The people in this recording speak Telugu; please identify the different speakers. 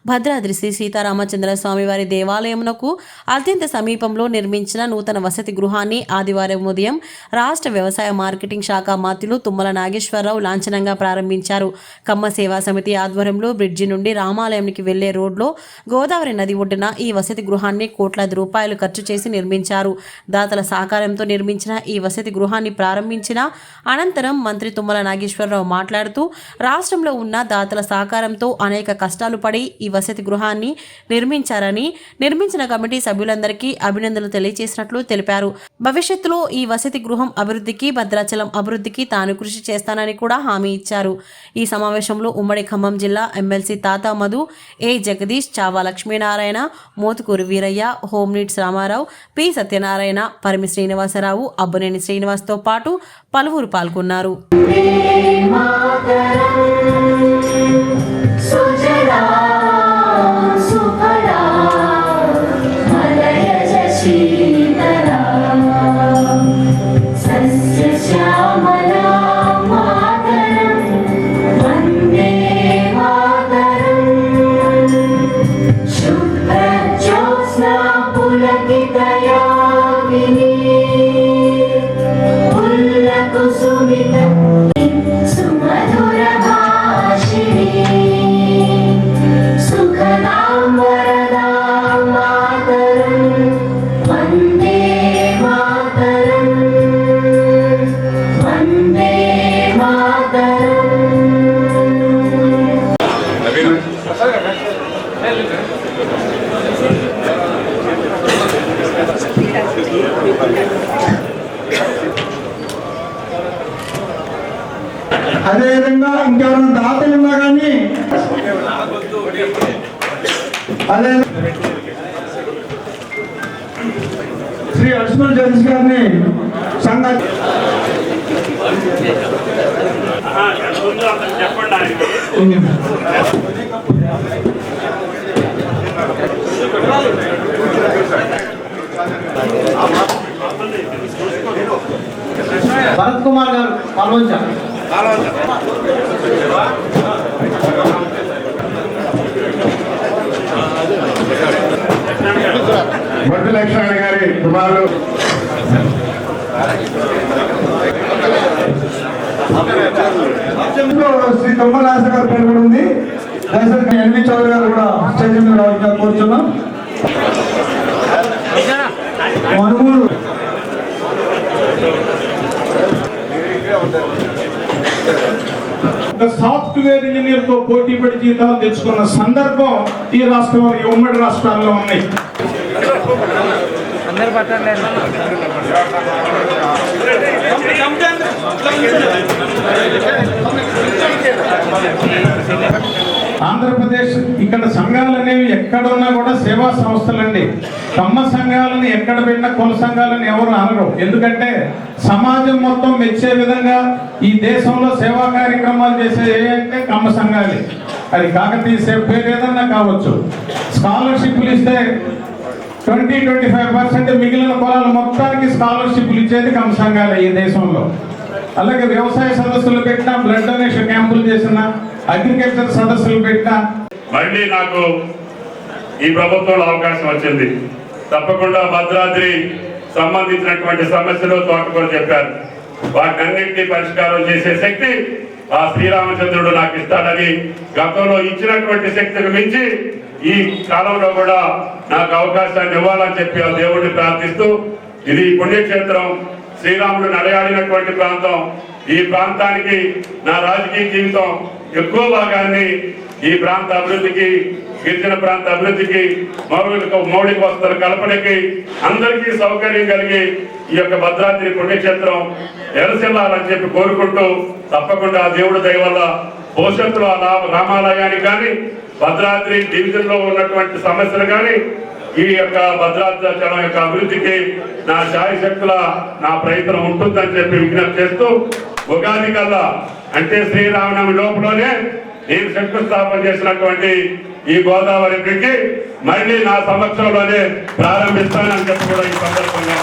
Speaker 1: భద్రాద్రి శ్రీ సీతారామచంద్ర స్వామివారి దేవాలయమునకు అత్యంత సమీపంలో నిర్మించిన నూతన వసతి గృహాన్ని ఆదివారం ఉదయం రాష్ట్ర వ్యవసాయ మార్కెటింగ్ శాఖ మంత్రులు తుమ్మల నాగేశ్వరరావు లాంఛనంగా ప్రారంభించారు. కమ్మ సేవా సమితి ఆధ్వర్యంలో బ్రిడ్జి నుండి రామాలయంకి వెళ్లే రోడ్లో గోదావరి నది ఒడ్డున ఈ వసతి గృహాన్ని కోట్లాది రూపాయలు ఖర్చు చేసి నిర్మించారు. దాతల సహకారంతో నిర్మించిన ఈ వసతి గృహాన్ని ప్రారంభించిన అనంతరం మంత్రి తుమ్మల నాగేశ్వరరావు మాట్లాడుతూ రాష్ట్రంలో ఉన్న దాతల సహకారంతో అనేక కష్టాలు పడి ఈ వసతి గృహాన్ని నిర్మించారని, నిర్మించిన కమిటీ సభ్యులందరికీ అభినందనలు తెలియజేసినట్లు తెలిపారు. భవిష్యత్తులో ఈ వసతి గృహం అభివృద్ధికి, భద్రాచలం అభివృద్ధికి తాను కృషి చేస్తానని కూడా హామీ ఇచ్చారు. ఈ సమావేశంలో ఉమ్మడి ఖమ్మం జిల్లా ఎమ్మెల్సీ తాతా Madhu, A Jagadish, Chava Lakshminarayana, Mothukuru Veeraiah, home needs Ramarao, P Satyanarayana, Parimi Srinivasarao, Abbuneni శ్రీనివాస్తో పాటు పలువురు పాల్గొన్నారు.
Speaker 2: అదేవిధంగా ఇంకెవరైనా దాతలు ఉన్నా కానీ అదే శ్రీ అర్చునల్ జడ్జి గారిని సంఘ
Speaker 3: భరత్ కుమార్ గారు పాల్గొంచారు.
Speaker 2: బొడ్డు లక్ష్మణ గారి కుమారులు శ్రీ తుమ్మలాస గారి పేరు కూడా ఉంది. దయచేసి ఎన్వి చౌదరి గారు కూడా స్టేజ్ మీద రావాలని కోరుతున్నాం. మనుగోలు ఒక సాఫ్ట్వేర్ ఇంజనీర్ తో పోటీ పడి జీతాలు తెచ్చుకున్న సందర్భం ఈ రాష్ట్రంలో, ఈ ఉమ్మడి రాష్ట్రాల్లో ఉన్నాయి. ఆంధ్రప్రదేశ్ ఇక్కడ సంఘాలు అనేవి ఎక్కడున్నా కూడా సేవా సంస్థలండి. కమ్మ సంఘాలను ఎక్కడ పెట్టినా కుల సంఘాలను ఎవరు అనరు. ఎందుకంటే సమాజం మొత్తం మెచ్చే విధంగా ఈ దేశంలో సేవా కార్యక్రమాలు చేసే అంటే కమ్మ సంఘాలే. అది కాకతీయ పేరు ఏదన్నా కావచ్చు. స్కాలర్షిప్లు ఇస్తే 20-25% మిగిలిన కులాల మొత్తానికి స్కాలర్షిప్లు ఇచ్చేది కమ్మ సంఘాలే ఈ దేశంలో. అలాగే వ్యవసాయ సదస్సులు పెట్టినా, బ్లడ్ డొనేషన్ క్యాంపులు చేసిన, అగ్రికల్చర్ సదస్సులు పెట్టినా.
Speaker 4: మళ్ళీ నాకు ఈ ప్రభుత్వంలో అవకాశం వచ్చింది. తప్పకుండా భద్రాద్రి సంబంధించినటువంటి సమస్యలు తోటకూర చెప్పారు. వాటన్నింటినీ పరిష్కారం చేసే శక్తి ఆ శ్రీరామచంద్రుడు నాకు ఇస్తాడని, గతంలో ఇచ్చినటువంటి శక్తికి మించి ఈ కాలంలో కూడా నాకు అవకాశాన్ని ఇవ్వాలని చెప్పి ఆ దేవుడిని ప్రార్థిస్తూ, ఇది పుణ్యక్షేత్రం, శ్రీరాముడు నడయాడినటువంటి ప్రాంతం. ఈ ప్రాంతానికి నా రాజకీయ జీవితం ఎక్కువ భాగాన్ని ఈ ప్రాంత అభివృద్ధికి, గిరిజన ప్రాంత అభివృద్ధికి, మౌలిక వసతుల కల్పనకి, అందరికీ సౌకర్యం కలిగి ఈ యొక్క భద్రాద్రి పుణ్యక్షేత్రం ఎలసిల్లాలని చెప్పి కోరుకుంటూ, తప్పకుండా దేవుడి దయ వల్ల భవిష్యత్తులో రామాలయానికి కానీ, భద్రాద్రి డివిజన్ లో ఉన్నటువంటి సమస్యలు కానీ, ఈ యొక్క భద్రాచలం యొక్క అభివృద్ధికి నా శాయశక్తుల నా ప్రయత్నం ఉంటుందని చెప్పి విజ్ఞప్తి చేస్తూ, ఉగాది కల్లా అంటే శ్రీరామనవమి లోపలనే నేను శంకుస్థాపన చేసినటువంటి ఈ గోదావరి బ్రిడ్జి మళ్ళీ నా సమక్షంలోనే ప్రారంభిస్తానని చెప్పి కూడా ఈ సందర్భంగా